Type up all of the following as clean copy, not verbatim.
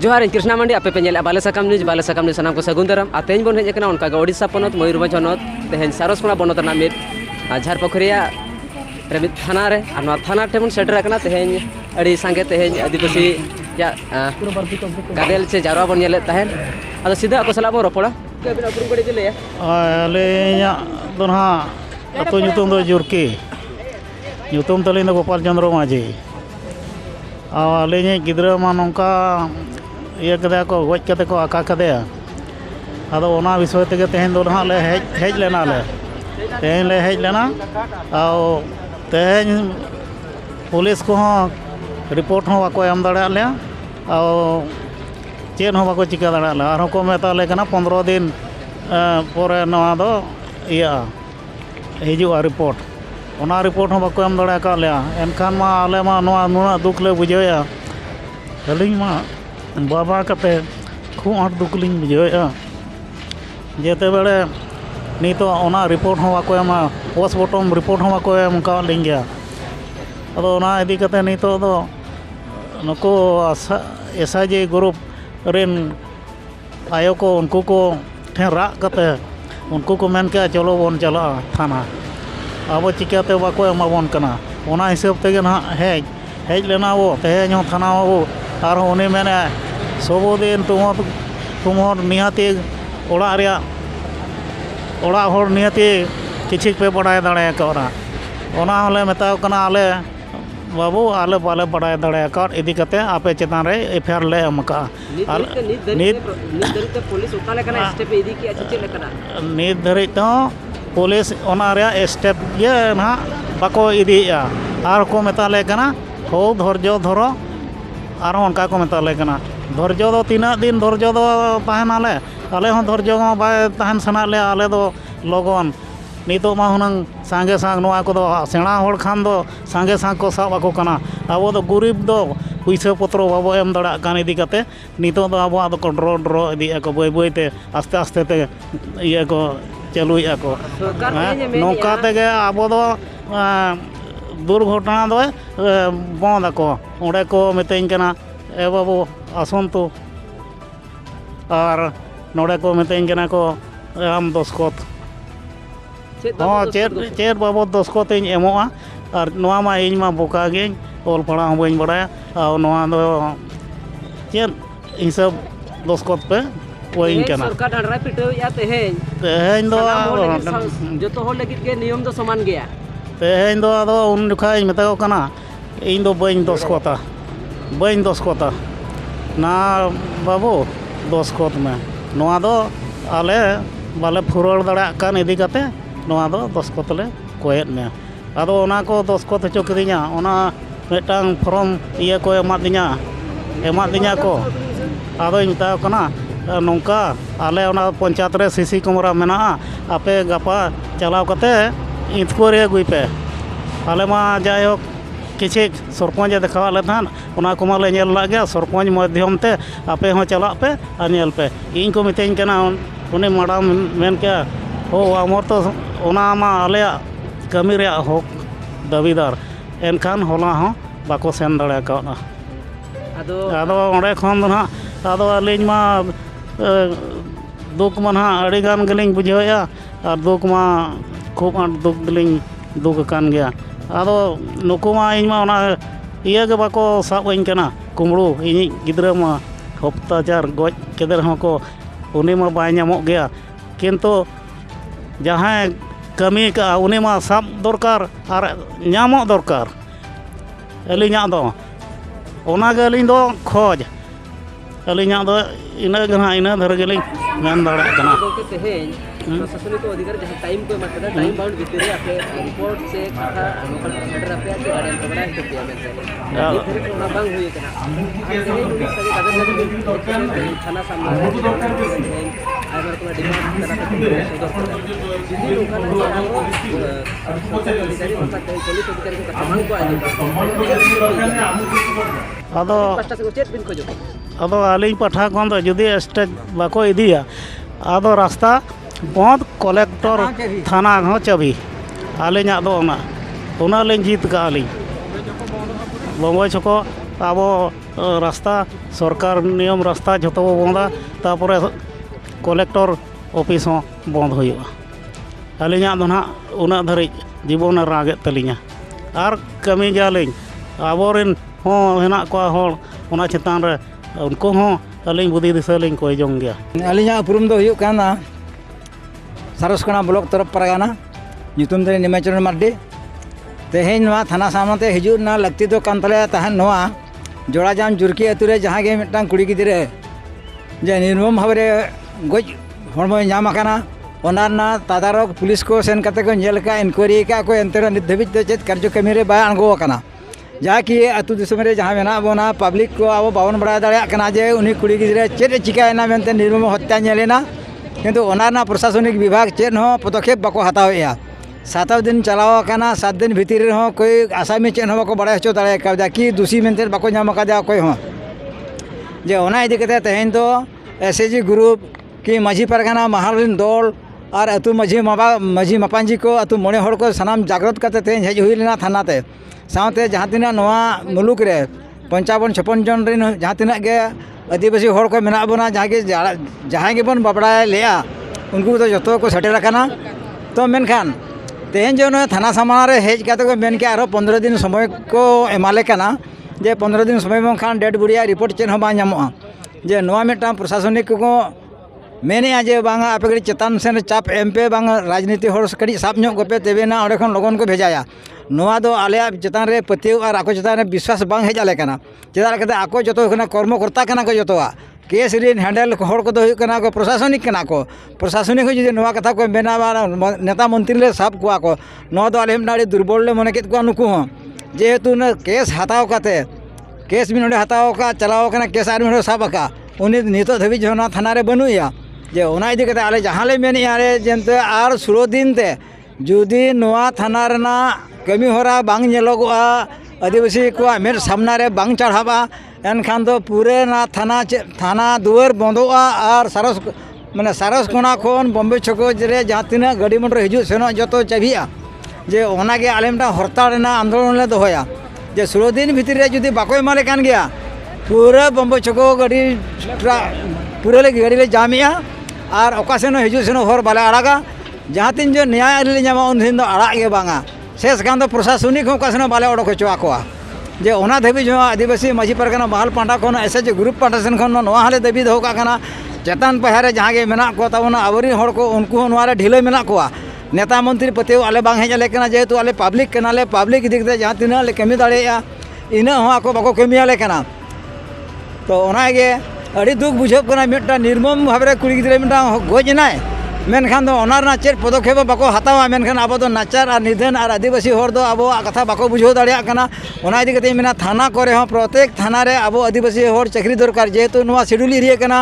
जोहार कृष्णा मंडी आपे पे बाले साकाम न्यूज सानाम को सगुन दाराम तेज बन हेजना उनका ओडिशा पनत मयूरभंज हनत तेहेन सारसकोड़ा बनत मिद झारपखरिया थाना रे थाना ठेबन सेटर तेहेन अड़ी सांगे तेहेन आदिवासी गादेल से जारवा बन नेले तहन अद सीधा को सला बो रपड़ा केबिन अपरू गड़ी के लेया अलेया दोना अतो ᱧᱩᱛᱩᱢ ᱫᱚ ᱡᱩᱨᱠᱤ ᱧᱩᱛᱩᱢ ᱛᱟᱹᱞᱤᱧ ᱫᱚ ᱜᱳᱯᱟᱞ ᱪᱚᱸᱫᱽᱨᱚ ᱢᱟᱹᱡᱷᱤ ᱟᱹᱞᱤᱧ ᱜᱤᱫᱽᱨᱟᱹ ᱢᱟ ᱱᱚᱝᱠᱟ ᱤᱭᱟᱹ ᱠᱮᱫᱮᱭᱟ ᱠᱚ ᱜᱚᱡ ᱠᱟᱛᱮ ᱠᱚ ᱟᱠᱟ ᱠᱮᱫᱮᱭᱟ ᱟᱫᱚ ᱚᱱᱟ ᱵᱤᱥᱚᱭ ᱛᱮᱜᱮ ᱛᱮᱦᱮᱧ ᱫᱚ ᱱᱟᱦᱟᱜ ᱞᱮ ᱦᱮᱡ ᱞᱮᱱᱟ ᱟᱨ ᱛᱮᱦᱮᱧ ᱯᱩᱞᱤᱥ ᱠᱚᱦᱚᱸ ᱨᱤᱯᱳᱨᱴ ᱦᱚᱸ ᱵᱟᱠᱚ ᱮᱢ ᱫᱟᱲᱮᱭᱟᱜ ᱞᱮᱭᱟ ᱟᱨ ᱪᱮᱫ ᱦᱚᱸ ᱵᱟᱠᱚ ᱪᱤᱠᱟᱹ ᱫᱟᱲᱮᱭᱟᱜ ᱞᱮᱭᱟ ᱟᱨᱦᱚᱸ ᱠᱚ ᱢᱮᱛᱟᱞᱮ ᱠᱟᱱᱟ 15 ᱫᱤᱱ ᱯᱚᱨᱮ ᱱᱚᱣᱟ ᱫᱚ ᱤᱭᱟᱹᱜᱼᱟ ᱦᱤᱡᱩᱜᱼᱟ ᱨᱤᱯᱳर्ट ᱚᱱᱟ ᱨᱤᱯᱳर्ट ᱦᱚᱸ ᱵᱟᱠᱚ ᱮᱢ ᱫᱟᱲᱮ ᱟᱠᱟᱫ ᱞᱮᱭᱟ ᱮᱱᱠᱷᱟᱱ ᱢᱟ ᱟᱞᱮ ᱢᱟ ᱱᱚᱣᱟ ᱱᱩᱱᱟᱹᱜ ᱫᱩᱠ ᱞᱮ ᱵᱩᱡᱷᱟᱹᱣᱮᱜᱼᱟ ᱟᱹᱞᱤᱧ ᱢᱟ ᱵᱟᱵᱟ ᱠᱟᱛᱮ ᱠᱷᱩᱵ ᱟᱸᱴ ᱫᱩᱠ ᱞᱤᱧ ᱵᱩᱡᱷᱟᱹᱣᱮᱜᱼᱟ ᱡᱮᱛᱮ ᱵᱮᱲᱮ ᱱᱤᱛᱚᱜ ᱚᱱᱟ ᱨᱤᱯᱳर्ट ᱦᱚᱸ ᱵᱟᱠᱚ ᱮᱢᱟ ᱯᱳᱥᱴᱢᱚᱨᱴᱮᱢ ᱨᱤᱯᱳर्ट ᱦᱚᱸ ᱵᱟᱠᱚ ᱮᱢ ᱟᱠᱟᱫ ᱞᱤᱧ ᱜᱮᱭᱟ ᱟᱫᱚ ᱚᱱᱟ ᱤᱫᱤ ᱠᱟᱛᱮ ᱱᱤᱛᱚᱜ ᱫᱚ ᱱᱩᱠᱩ SIG ᱜᱨᱩᱯ ᱨᱮᱱ ᱟᱭᱳ ᱠᱚ ᱩᱱᱠᱩ ᱠᱚ ᱴᱷᱮᱱ ᱨᱟᱜ ᱠᱟᱛᱮ उनको को मेन क्या चलो बन चला थाना अब चिकाते बाको एमाबन कना ओना हिसाब तेगे ना हेज लेना वो तेज थाना वो और उन्हें मेने सब दिन तुम निहाती ओड़ा निहाती किसी पे बड़ा दाड़े ओना हले मेताव कना आले बाबू आले बाले बड़ा दाड़े इदी कते आपे चेतान रे एफआईआर ले एमका नित धरी तो पुलिस ओना रे स्टेप ये ना बाको इदीया आर को मेताले कना हो धैर्य धरो आर उनका को मेताले कना धैर्य दो 3 दिन धैर्य दो ताहनाले आले हो धैर्य मा बाय ताहन सनाले आले दो लगन नितो मा हुनंग सांगे सांग नोआ को दो सेणा होड़ खान दो सांगे सांग को साब आको कना अब दो गरीब दो पैसा पत्र बाबो एम दड़ा कान इदी कते नितो दो अब आदो को ड्रो इदी को बय बयते आस्ते आस्ते ते ये को चलुया को नौका तेगे अब दो दुर्घटना दो बंद को ओडे को मेतेñ कना ए बाबू आसंतु और नोडे को मेतेñ कना को आम दस्खत हाँ चेर बाबद दस्खत एमोआ और नोआ मा इन मा बोका गे ओल पढ़ा हूँ बन बड़ा और नोआ दो चेर हिसाब दस्खत पे वही कना सरकार ढांडरा पिटो या तेहेñ दो जतो हो लगित के नियम दो समान गया तेहेñ दो आदो उन जुखा मेता को कना इन दो बन दस्खता ना बाबू दस्खत में नोआ दो आले बाले फुरड़ दड़ा कान इदी कते नोआ दो दस्खत ले कोयत में आदो ओना को दस्खत हचो किदिया ओना मेटांग फॉर्म इया को एमा दिया को आदो मेता कना नौका आले ओना पंचायत रे सीसी कैमरा मेना आपे गपा चलाव कते इतको रे गुई पे आले मा जायक किसी सरपंच देखा ले थान ओना को माले नेल ला गया सरपंच माध्यम ते आपे हो चला पे आ नेल पे इन को मितेñ कना उन्हें मैडम मेन क्या हो आमर तो ओना मा आले कमी रे हक दाबीदार एनखान होला हो बाको सेन दड़े काना आदो ओंडे खन दो ना आदो अलिñ मा दुख मा ना अड़ी गान गलिñ बुझाया और दुख मा खूब आंट दुख गलिñ दुख कान गया आदो नुकु मा इन मा ओना इया के बाको साब अñ कना कुमड़ू इन गिद्रा मा हप्ताचार गज केदर हो को उन्हें मा बाय नामो गया किंतु जहाँ कमी का उन्हें मा साब दरकार और नामो दरकार अलिñा दो ओना गे अलिñ दो खोज अलिñा दो इना गना इना धर गेलिñ मेन दाड़ा कना प्रशासनिक को अधिकारी जहां टाइम को मत टाइम बाउंड भीतर आपे रिपोर्ट से कथा लोकल सेंटर आपे से गार्डन को बड़ा हित दिया मेरे ये फिर कोना बांग हुई कना ये पुलिस सभी कागज लगे थाना सामने आइबर को डिमांड करा के सदर जिदी लोकल अधिकारी को पुलिस अधिकारी को कथा मांग को आजे आदो पास्टा से चेत बिन को जो आदो आलिñ पाठा कोन दो जुदी स्टेज बाको इदिया आदो रास्ता बंद कलेक्टर थाना हो चाबी आलिñा दो ओना लिñ जीत का आलिñ बंगो छको ᱟᱵᱚ ᱨᱟᱥᱛᱟ ᱥᱚᱨᱠᱟর নিয়ম রাস্তা ᱡᱚᱛᱚ ᱵᱚ ᱵᱚᱱᱫᱟ ᱛᱟᱨᱯᱚᱨᱮ ᱠᱚᱞᱮᱠᱴᱚᱨ ᱚᱯᱷᱤᱥ ᱦᱚᱸ ᱵᱚᱱᱫ ᱦᱩᱭᱩᱜᱼᱟ ᱟᱹᱞᱤᱧᱟᱜ ᱫᱚ ᱱᱟᱦᱟᱜ ᱩᱱᱟᱹᱜ ᱫᱷᱟᱹᱨᱤᱡ ᱡᱤᱵᱚᱱᱮ ᱨᱟᱜᱮᱫ ᱛᱟᱹᱞᱤᱧᱟ ᱟᱨ ᱠᱟᱹᱢᱤ ᱜᱮᱭᱟᱞᱤᱧ ᱟᱵᱚᱨᱮᱱ ᱦᱚᱸ ᱦᱮᱱᱟᱜ ᱠᱚᱣᱟ ᱦᱚᱲ ᱚᱱᱟ ᱪᱮᱛᱟᱱ ᱨᱮ ᱩᱱᱠᱩ ᱦᱚᱸ ᱟᱹᱞᱤᱧ ᱵᱩᱫᱷᱤ ᱫᱤᱥᱟᱹ ᱞᱤᱧ ᱠᱚᱭ ᱡᱚᱝ ᱜᱮᱭᱟ ᱟᱹᱞᱤᱧᱟᱜ ᱩᱯᱨᱩᱢ ᱫᱚ ᱦᱩᱭᱩᱜ ᱠᱟᱱᱟ ᱥᱟᱨᱚᱥᱠᱚᱬᱟ ᱵᱞᱚᱠ ᱛᱚᱨᱚᱯ ᱯᱟᱨᱜᱟᱱᱟ ᱧᱩᱛᱩᱢ ᱫᱚ ᱱᱤᱢᱟᱪᱚᱨᱚᱱ ᱢᱟᱨᱰᱤ ᱛᱮᱦᱮᱧ ᱱᱚᱣᱟ ᱛᱷᱟᱱᱟ ᱥᱟᱢᱟᱝᱛᱮ ᱦᱤᱡᱩᱜ ᱨᱮᱱᱟᱜ ᱞᱟᱹᱠᱛᱤ ᱫᱚ ᱠᱟᱱ ᱛᱟᱞᱮᱭᱟ ᱛᱟᱦᱮᱸᱫ ᱱᱚᱣᱟ ᱡᱚᱲᱟᱡᱟᱢ ᱡᱩᱨᱠᱤ ᱟᱹᱛᱩ ᱨᱮ ᱡᱟᱦᱟᱸ ᱜᱮ ᱢᱤᱫᱴᱟᱝ ᱠᱩᱲᱤ ᱜᱤᱫᱽᱨᱟᱹ ᱡᱮ ᱱᱤᱨᱢᱚᱢ ᱵᱷᱟᱵᱮ ᱜᱚᱡ ᱦᱚᱲᱢᱚᱭ ᱧᱟᱢ ᱟᱠᱟᱱᱟ ᱚᱱᱟ ᱨᱮᱱᱟᱜ ᱛᱟᱫᱟᱨᱚᱠ ᱯᱩᱞᱤᱥ ᱠᱚ ᱥᱮᱱ ᱠᱟᱛᱮ ᱠᱚ ᱧᱮᱞ ᱟᱠᱟᱫ ᱤᱱᱠᱩᱭᱟᱨᱤ ᱟᱠᱟᱫ ᱠᱚ ᱮᱱᱛᱮ ᱨᱮᱦᱚᱸ ᱱᱤᱛ ᱫᱷᱟᱹᱵᱤᱡ ᱫᱚ ᱪᱮᱫ ᱠᱟᱨᱡᱚ ᱠᱟᱹᱢᱤ ᱨᱮ ᱵᱟᱭ ᱟᱬᱜᱚ ᱟᱠᱟᱱᱟ ᱡᱟᱦᱟᱸ ᱠᱤ ᱟᱹᱛᱩ ᱫᱤᱥᱚᱢ ᱨᱮ ᱡᱟᱦᱟᱸ ᱢᱮᱱᱟᱜ ᱵᱚᱱᱟ ᱯᱟᱵᱽᱞᱤᱠ ko abo babon ᱵᱟᱲᱟᱭ ᱫᱟᱲᱮᱭᱟᱜ ᱠᱟᱱᱟ ᱡᱮ ᱩᱱᱤ ᱠᱩᱲᱤ ᱜᱤᱫᱽᱨᱟᱹ ᱪᱮᱫ ᱮ ᱪᱤᱠᱟᱹᱭᱮᱱᱟ ᱢᱮᱱᱛᱮ ᱱᱤᱨᱢᱚᱢ ᱦᱚᱛया ᱧᱮᱞᱮᱱᱟ ᱠᱤᱱᱛᱩ ᱚᱱᱟ ᱨᱮᱱᱟᱜ ᱯᱨᱚᱥᱟᱥᱚᱱᱤक ᱵᱤᱵᱷᱟᱜᱽ ᱪᱮᱫ ᱦᱚᱸ ᱯᱚᱫᱚᱠᱷᱮᱯ ᱵᱟᱠᱚ ᱦᱟᱛᱟᱣᱮᱫᱼᱟ 7 दिन ᱪᱟᱞᱟᱣ ᱟᱠᱟᱱᱟ 7 दिन ᱵᱷᱤᱛᱤᱨ ᱨᱮᱦᱚᱸ ᱠᱚᱭ ᱟᱥᱟᱢᱤ ᱪᱮᱫ ᱦᱚᱸ ᱵᱟᱠᱚ ᱵᱟᱲᱟᱭ ᱦᱚᱪᱚ ᱫᱟᱲᱮ ᱠᱟᱣᱫᱟ ᱠᱤ ᱫᱩᱥᱤ ᱢᱮᱱᱛᱮ ᱵᱟᱠᱚ ᱧᱟᱢ ᱟᱠᱟᱫᱟ ᱚᱠᱚᱭ ᱦᱚᱸ ᱡᱮ ᱚᱱᱟ ᱤᱫᱤ ᱠᱟᱛᱮ ᱛᱮᱦᱮᱧ ᱫᱚ SAG ᱜᱨᱩᱯ ᱠᱤ ᱢᱟᱹᱡᱷᱤ ᱯᱟᱨᱜᱟᱱᱟ ᱢᱟᱦᱟᱞ ᱨᱮᱱ ᱫᱚᱞ ᱟᱨ ᱟᱹᱛᱩ ᱢᱟᱹᱡᱷᱤ ᱢᱟᱯᱟᱧᱡᱤ ᱠᱚ ᱟᱹᱛᱩ ᱢᱚᱬᱮ ᱦᱚᱲ ᱠᱚ ᱥᱟᱱᱟᱢ ᱡᱟᱜᱨᱚᱛ ᱠᱟᱛᱮ ᱛᱮᱦᱮᱧ ᱦᱮᱡ ᱦᱩᱭ ᱞᱮᱱᱟ ᱛᱷᱟᱱᱟ ᱛᱮ ᱥᱟᱶᱛᱮ ᱡᱟᱦᱟᱸ ᱛᱤᱱᱟᱹᱜ ᱱᱚᱣᱟ ᱢᱩᱞᱩᱠ ᱨᱮ 55-56 ᱡᱚᱱ ᱨᱮᱱ ᱡᱟᱦᱟᱸ ᱛᱤᱱᱟᱹᱜ ᱜᱮ ᱟᱹᱫᱤᱵᱟᱹᱥᱤ ᱦᱚᱲ ᱠᱚ ᱢᱮᱱᱟᱜ ᱵᱚᱱᱟ ᱡᱟᱦᱟᱸᱭ ᱜᱮᱵᱚᱱ ᱵᱟᱲᱟᱭ ᱞᱮᱜᱼᱟ ᱩᱱᱠᱩ ᱫᱚ ᱡᱚᱛᱚ ᱠᱚ ᱥᱮᱴᱮᱨ ᱟᱠᱟᱱᱟ ᱛᱚ ᱢᱮᱱᱠᱷᱟन तेहन जो थाना सामान रे हेज काते को मेन के आरो 15 दिन समय को एमाले कना जे 15 दिन समय खान डेड बुढ़िया रिपोर्ट चेन हो बा नामोआ जे नोआ मेटा प्रशासनिक को मेने जे बांगा आपे कड़ी चेतान सेन चाप एमपे बांगा राजनीति हर कड़ी साप ᱧᱚᱜ गपे तेबेना ओडे खन लगन को भेजाया नोआ दो आले चेतान रे पतिव और आको चेतान रे विश्वास बांग हेज आले कना चेदा कते आको जतो कना कर्मकर्ता कना को जतोआ केस रे हैंडल हर को दो कना को प्रशासनिक कना को प्रशासनिक जो नोआ कथा को मेना नेता मंत्री ले साब कुआ को नोआ दो आले नाड़ी दुर्बल ले मने केत को नुकु हो जेहेतु न केस हताव काते केस भी नोडे हताव का चलाव कना केस आर में साब का उनी नितो धबी जोना थाना रे बनुया जे ओना इदि कते आले जहां ले मेन यारे जेनते आर 16 दिन ते जुदी नोआ थाना रना कमी होरा बांग नेलोगआ आदिवासी को मेर सामना रे बांग चढ़ाबा एनखान तो पूरे ना थाना दुआर बंदोआ और सारस कोना खन बम्बे छको रे जहाँ तीना गाड़ी मोटर हिजु सेनो जतो चाबिया जे ओनागे आले मिटा हड़ताल रेना आंदोलन ले दोहया जे 16 दिन भीतर रे जुदी बाको एमाले कान गया पूरा बम्बे छको गाड़ी पूरे ले गाड़ी ले जामिया और ओका सेनो हिजु सेनो हर बाले आड़ागा जहाँ तीन जो न्याय ले नामा उन दिन दो आड़ा गे बांगा शेष खान तो प्रशासनिक ओका सेनो बाले ओडक हचो आकोआ जे ओना दाबी जो आदिवासी माझी परगना महल पांडा खन SAG ग्रुप पांडा सेन खन नोआ हाले दाबी दो का चेतान पहाड़े जहाँ के मेना को ताबोना आवरी हड़ को उनको नोआरे ढिलो मेना कोआ नेता मंत्री पतिव आले बांग हेज आले कना जेहेतु आले पब्लिक कनाले पब्लिक इदी कते जहाँ तिना ले कमी दाड़ेया इना हो आको बाको कमी आले कना तो ओनागे अड़ी दुख बुझब कना मिटा निर्मम भाबरे कुड़ी गिद्रे मिटा गजनाय मेनखान दो ओना रना चेर पदक्षेप बाको हतावा मेनखान आबो दो नाचार और निधन और आदिवासी हर दो आबो कथा बाको बुझो दाड़िया कना ओना इदी कते मेना थाना करे हो प्रत्येक थाना रे आबो आदिवासी हर चाकरी दरकार जेहेतु नोआ शेड्यूल एरिया कना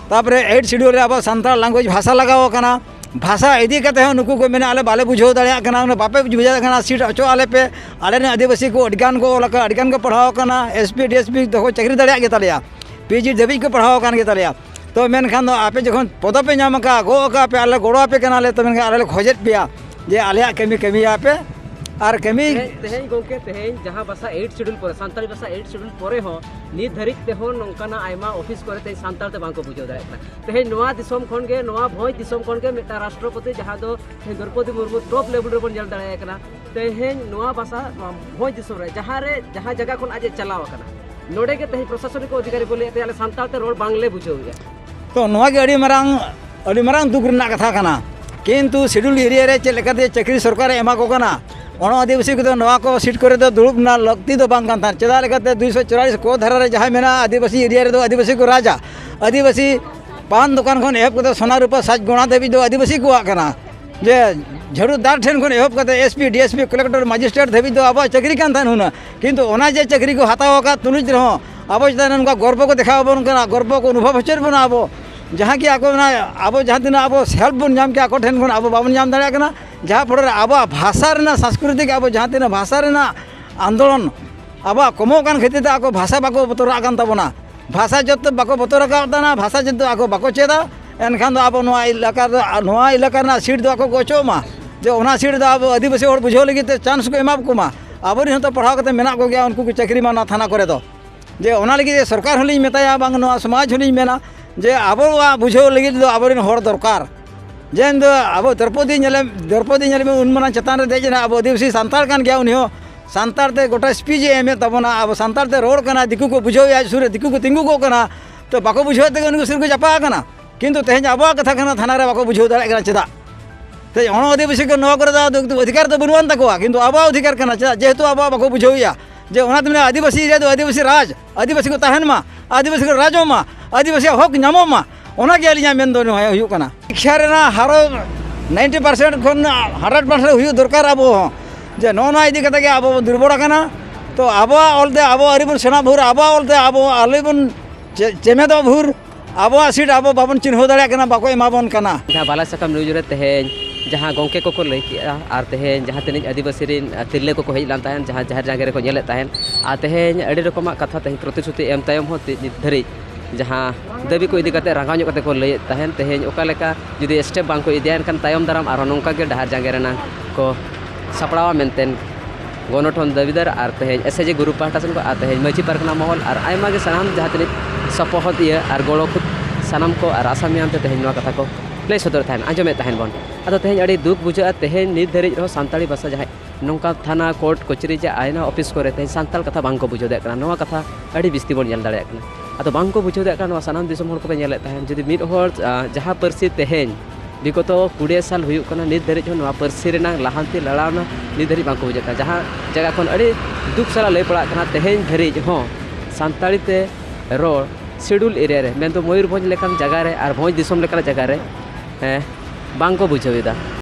तापरे 8 शेड्यूल रे आबो सान्ताल लैंग्वेज भाषा लगाओ कना भाषा इदी कते हो नुकु को मेना आले बाले बुझो दाड़िया कना बापे बुझा कना सीट अचो आले पे आले ने आदिवासी को अडगान को पढ़ाओ कना SP DSP दो चाकरी दाड़िया गे तालिया PG दबी को पढ़ाओ कान गे तालिया तो मेनखान दो आपे जखन पद पे नाम का गो का पे आले गोड़ो पे कनाले तो मेनखान आले खोजेत पिया जे आले कमी आपे और कमी तेहेन गोंके तेहेन जहां भाषा 8 शेड्यूल पर सांताली भाषा 8 शेड्यूल परे हो नि धरिक ते हो नोंकाना आयमा ऑफिस करे ते सांताल ते बांको बुझो दायता तेहेन नोआ दिसोम खन के नोआ भोय दिसोम खन के मेटा राष्ट्रपति जहां दो द्रौपदी मुर्मू टॉप लेवल रे बन जल दाड़े कना तेहेन नोआ भाषा भोय दिसोम रे जहां जगह खन आज चलाव कना नोडे के तेहेन प्रशासनिक अधिकारी बोले ते आले सांताल ते रोड बांगले बुझो गया तो नोआ के अड़ी मरांग दुख रना कथा कना किंतु शेड्यूल एरिया रे चेक लेकाते चाकरी सरकार एमा को कना ओना आदिवासी को नोआ को सीट करे तो दुड़ुब ना लगती तो बांग कान चेदा लेकाते 244 को धारा रे जहां मेना आदिवासी एरिया रे दो आदिवासी को राजा आदिवासी पान दुकान खन एहब कते सोना रूपा साज गोणा देवी दो आदिवासी को आकना जे झड़ूदार ठेन खन एहब कते SP DSP कलेक्टर मजिस्ट्रेट देवी दो अब चाकरी कान थान हुना किंतु ओना जे चाकरी को हताव का तुनुज रहो अब जदान उनका गर्व को दिखाव बन कना गर्व को अनुभव हचर बना अब जहाँ की आको ना अब जहाँ दिन अब सेल्फ बन नाम के आको ठेन खन अब बाबन नाम दाड़ा कना जहाँ फड़े अब भाषा रेना सांस्कृतिक अब जहाँ दिन भाषा रेना आंदोलन अब कमो कान खातिर आको भाषा बाको बतरा कान ताबोना भाषा जत बाको बतरा काना भाषा जत आको बाको चेदा एनखान दो अब नोआ इलाका ना सीट दो आको गोचो मा जे ओना सीट दो अब आदिवासी हर बुझो लगी ते चांस को एमा को मा अब तो पढ़ाव करते मेना को गया उनको चाकरी मा थाना करे तो जे ओना लगी सरकार होली मेताया बांग नो समाज होली मेना जे अब बुझाव लगी दो अब हर दरकार जेन दो अब द्रौपदी में उनमना चतान रे देजना अब आदिवासी सांताल कान गया उन्हीं सांताल ते गोटा स्पीच एम तबना अब सांताल ते रोड कना दिकू को बुझाव सुरे दिकू को तिंगू को कना तो बाको बुझाव ते उनको सिर को जापा कना किंतु तेज अब कथा कना थाना रे बाको बुझाव दाड़े कना चेदा ते अण आदिवासी को नवा करे दा अधिकार तो बनुआन तकोआ किंतु अब अधिकार कना चेदा जेहेतु अब बाको बुझावया जे आदिवासी आदिवासी राज आदिवासी को तहन मा आदिवासी को राजो मा आदिवासी हक नामो मा ओना के अलिया मेन दो हुयु कना शिक्षा रेना हारो 90% खन 100% हुयु दरकार अब जे नोना इदी कते के अब दुर्बल कना तो अब ओलते अब अरिबन सेना भूर अब ओलते अब आलिबन चेमे दो भूर अब सीट अब बाबन चिन्ह दाड़ा कना बाको एमाबन कना जहाँ बाला सकम न्यूज रे तेहें जहाँ गोंके को लई किया और तेहें जहाँ तीन आदिवासी रिन तिरले को हेज लान ताहेन जहाँ जहर जागे को नेले ताहेन आ तेहें अड़ी रकम कथा तेहें प्रतिश्रुति एम तायम हो धरी जहाँ दाबी को इदी कते रंगाव ᱧᱚᱜ कते को लई ताहेन तेहें ओका लेका जुदी स्टेप बांग को इदियान kan तायम दाराम आरो नोंका के डहार जागे रेना को सपड़ावा मेनतेन गणठन दाबीदार और तेहें एसएजी ग्रुप पाहटा सेन को आ तेहें माझी पारखना महल और आयमा के सानाम जहाँ तीन सपोहत इया और गड़ो खुद सानाम को और आसामियान ते तेहें नोआ कथा को प्ले सदर थान आंजमे ताहेन बन अदो तेहें अड़ी दुख बुझा तेहें नित धरिज रो सांताली भाषा जहाँ नोंका थाना कोर्ट कचेरी जे आयना ऑफिस को तेहें सांताल कथा बांग को बुझो दे कना नोआ कथा अड़ी बिस्ती बन नेल दाड़े कना अदो बांग को बुझो दे कना सानाम दिसम हर को नेले ताहेन जदि मिद हर जहाँ परसी तेहें विगत 20 साल हुयुक कना नित धरिज हो नोआ परसी रेना लाहांती लड़ावना नित धरिज बांग को बुझो कना जहाँ जगह खन अड़ी दुख साला लई पड़ा कना तेहें धरिज हो सांताली ते रोड शेड्यूल एरिया रे मेन तो मयूरभंज लेकान जगह रे और भोज दिसम लेकान जगह रे बांग को बुझावेदा।